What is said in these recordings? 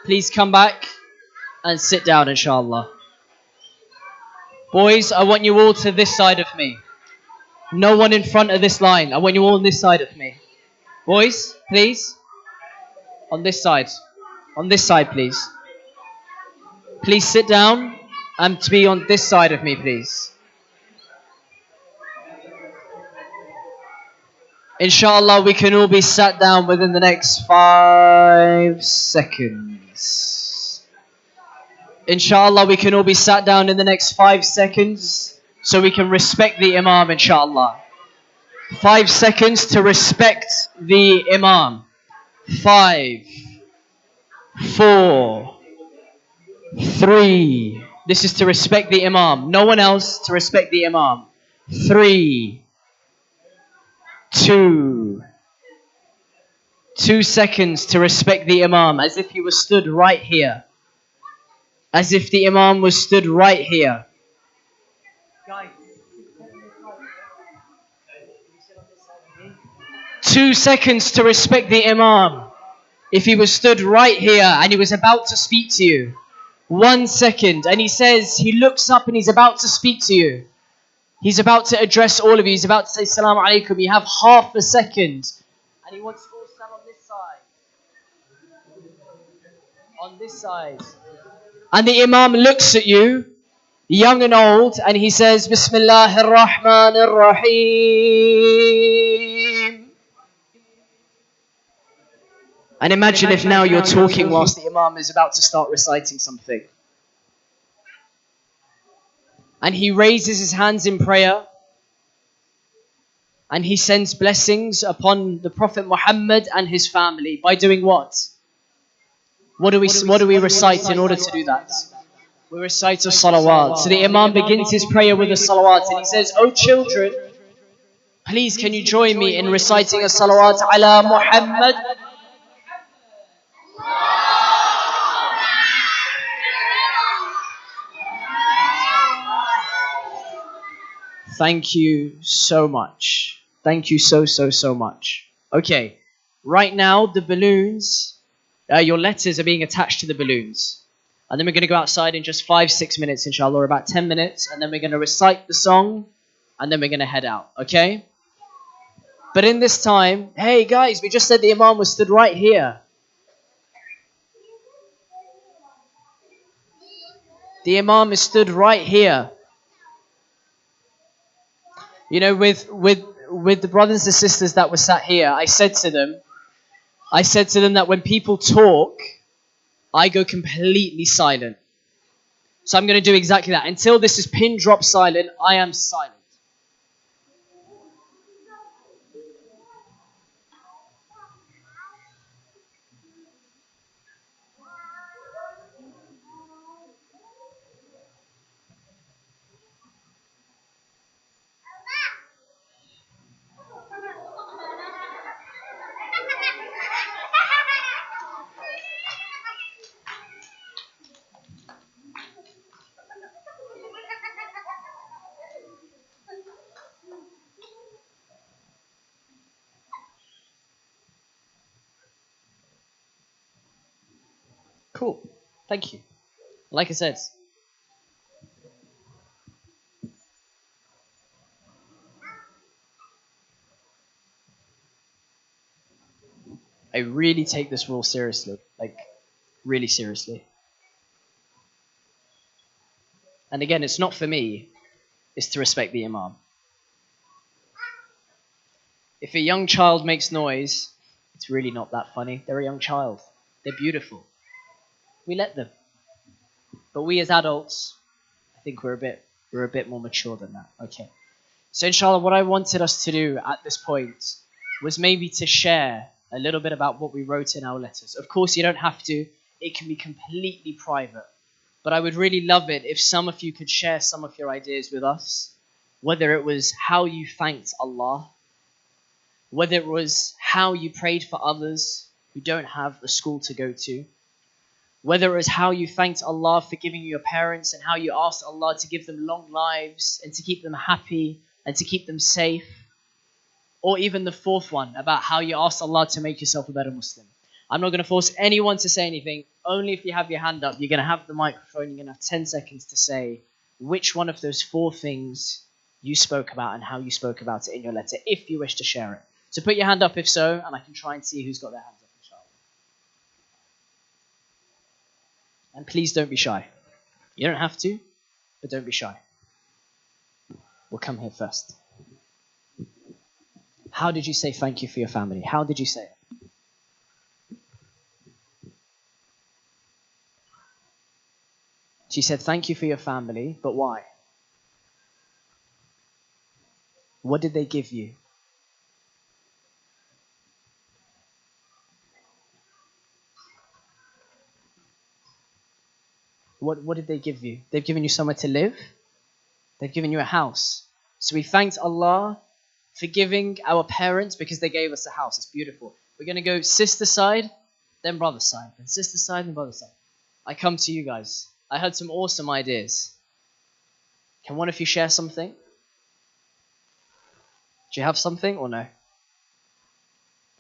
please come back and sit down, inshallah. Boys, I want you all to this side of me. No one in front of this line. I want you all on this side of me. Boys, please. On this side. On this side, please. Please sit down and to be on this side of me, please. Inshallah, we can all be sat down within the next 5 seconds. Inshallah, we can all be sat down in the next 5 seconds so we can respect the Imam, inshallah. 5 seconds to respect the Imam. 5, 4, 3. This is to respect the Imam. No one else, to respect the Imam. 3, 2. 2 seconds to respect the Imam as if he was stood right here. As if the Imam was stood right here. 2 seconds to respect the Imam. If he was stood right here and he was about to speak to you. 1 second. And he says, he looks up and he's about to speak to you. He's about to address all of you. He's about to say, Assalamu alaikum. You have half a second. And he wants to all stand on this side. On this side. And the Imam looks at you, young and old, and he says, Bismillahir Rahmanir Rahim. And imagine if now you're talking whilst the Imam is about to start reciting something. And he raises his hands in prayer. And he sends blessings upon the Prophet Muhammad and his family. By doing what? What do we recite in order to do that? We recite a salawat. So the Imam begins his prayer with a salawat. And he says, "O children, please can you join me in reciting a salawat ala Muhammad?" Thank you so much. Thank you so much. Okay, right now the balloons, your letters are being attached to the balloons. And then we're going to go outside in just 5-6 minutes, inshallah, or about 10 minutes. And then we're going to recite the song. And then we're going to head out, okay? But in this time, hey guys, we just said the Imam was stood right here. The Imam is stood right here. You know, with the brothers and sisters that were sat here, I said to them that when people talk, I go completely silent. So I'm going to do exactly that. Until this is pin drop silent, I am silent. Cool. Thank you. Like I said, I really take this rule seriously. Like, really seriously. And again, it's not for me. It's to respect the Imam. If a young child makes noise, it's really not that funny. They're a young child. They're beautiful. We let them. But we as adults, I think we're a bit more mature than that. Okay. So inshallah, what I wanted us to do at this point was maybe to share a little bit about what we wrote in our letters. Of course, you don't have to. It can be completely private. But I would really love it if some of you could share some of your ideas with us. Whether it was how you thanked Allah, whether it was how you prayed for others who don't have a school to go to, whether it was how you thanked Allah for giving you your parents and how you asked Allah to give them long lives and to keep them happy and to keep them safe, or even the fourth one about how you asked Allah to make yourself a better Muslim. I'm not going to force anyone to say anything. Only if you have your hand up, you're going to have the microphone. You're going to have 10 seconds to say which one of those 4 things you spoke about and how you spoke about it in your letter, if you wish to share it. So put your hand up if so, and I can try and see who's got their hands up, inshallah. And please don't be shy. You don't have to, but don't be shy. We'll come here first. How did you say thank you for your family? How did you say it? She said thank you for your family, but why? What did they give you? What did they give you? They've given you somewhere to live. They've given you a house. So we thanked Allah for giving our parents because they gave us a house. It's beautiful. We're going to go sister side, then brother side. Then sister side, then brother side. I come to you guys. I had some awesome ideas. Can one of you share something? Do you have something or no?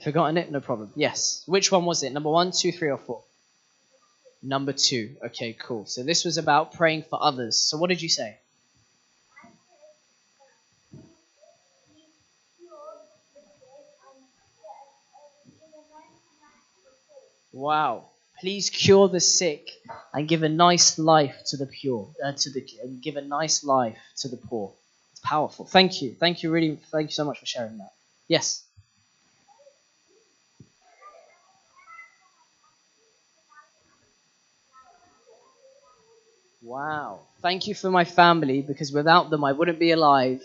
Forgotten it? No problem. Yes. Which one was it? Number 1, 2, 3, or 4? Number 2. Okay, cool. So this was about praying for others. So what did you say? Wow. Please cure the sick and give a nice life to the and give a nice life to the poor. It's powerful. Thank you. Thank you so much for sharing that. Yes. Wow. Thank you for my family, because without them I wouldn't be alive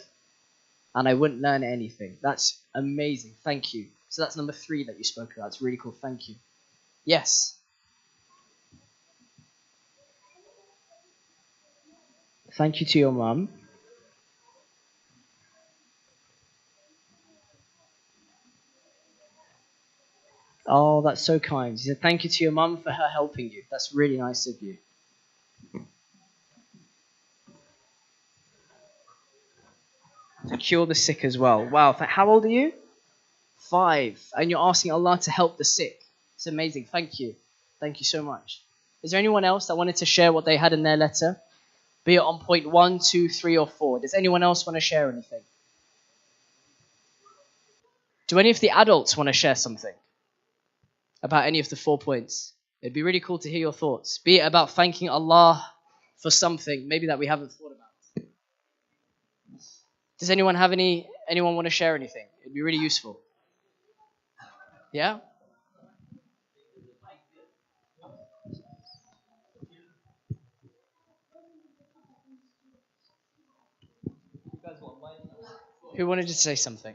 and I wouldn't learn anything. That's amazing. Thank you. So that's number 3 that you spoke about. It's really cool. Thank you. Yes. Thank you to your mum. Oh, that's so kind. You said thank you to your mum for her helping you. That's really nice of you. To cure the sick as well. Wow. How old are you? 5. And you're asking Allah to help the sick. It's amazing. Thank you. Thank you so much. Is there anyone else that wanted to share what they had in their letter? Be it on point 1, 2, 3, or 4. Does anyone else want to share anything? Do any of the adults want to share something about any of the 4 points? It'd be really cool to hear your thoughts. Be it about thanking Allah for something, maybe that we haven't thought about. Does anyone want to share anything? It'd be really useful. Yeah? Who wanted to say something?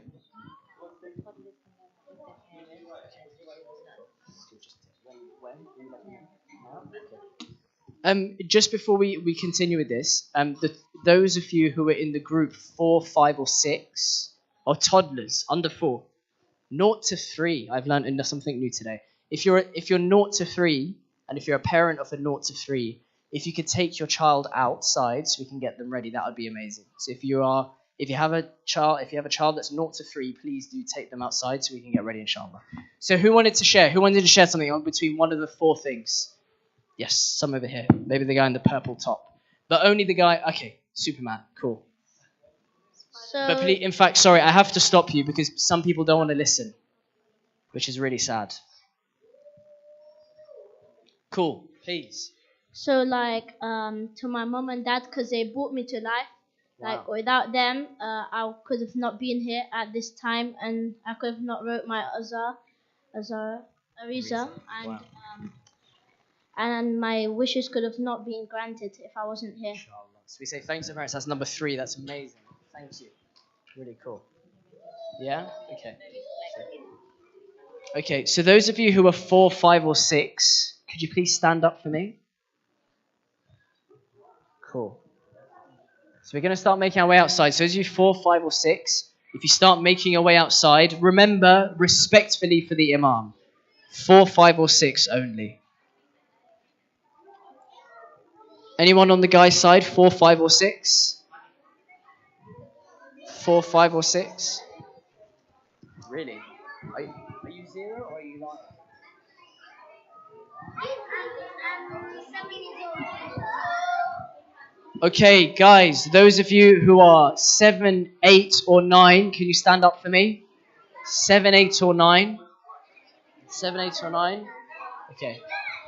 Just before we continue with this, those of you who are in the group 4, 5, or 6, or toddlers under 4, 0 to 3, I've learned something new today. If you're 0 to 3, and if you're a parent of a 0 to 3, if you could take your child outside so we can get them ready, that would be amazing. So if you have a child that's 0 to 3, please do take them outside so we can get ready, inshallah. So who wanted to share? Who wanted to share something on between one of the 4 things? Yes, some over here. Maybe the guy in the purple top. But only the guy... Okay, Superman. Cool. But please, in fact, sorry, I have to stop you because some people don't want to listen, which is really sad. Cool, please. So, to my mom and dad, because they brought me to life. Wow. Without them, I could have not been here at this time, and I could have not wrote my Ariza, and Wow. And my wishes could have not been granted if I wasn't here. Inshallah. So we say thanks to parents. That's number 3. That's amazing. Thank you. Really cool. Yeah? Okay. Okay, so those of you who are 4, 5, or 6, could you please stand up for me? Cool. So we're going to start making our way outside. So as you 4, 5, or 6, if you start making your way outside, remember respectfully for the Imam. 4, 5, or 6 only. Anyone on the guy's side? 4, 5, or 6? 4, 5, or 6? Really? Are you 0 or are you lying? Okay, guys, those of you who are 7, 8, or 9, can you stand up for me? 7, 8, or 9? 7, 8, or 9? Okay.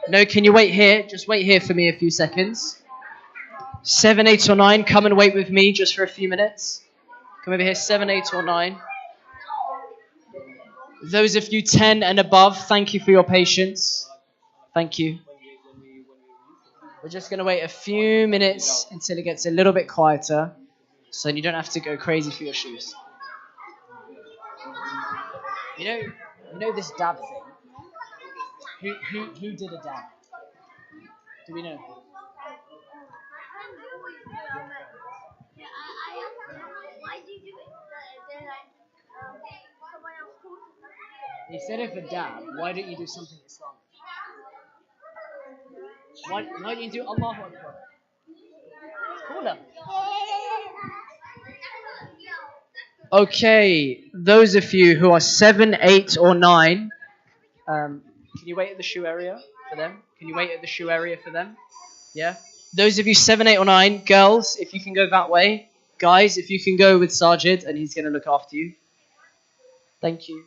No, can you wait here? Just wait here for me a few seconds. 7, 8, or 9, come and wait with me just for a few minutes. Come over here, 7, 8, or 9. Those of you 10 and above, thank you for your patience. Thank you. We're just going to wait a few minutes until it gets a little bit quieter, so you don't have to go crazy for your shoes. You know this dab thing? Who did a dab? Do we know? Instead of a dab, why don't you do something Islamic? Why don't you do Allahu Akbar? It's cooler. Okay, those of you who are 7, 8, or 9, can you wait at the shoe area for them? Can you wait at the shoe area for them? Yeah? Those of you 7, 8, or 9, girls, if you can go that way. Guys, if you can go with Sajid and he's going to look after you. Thank you.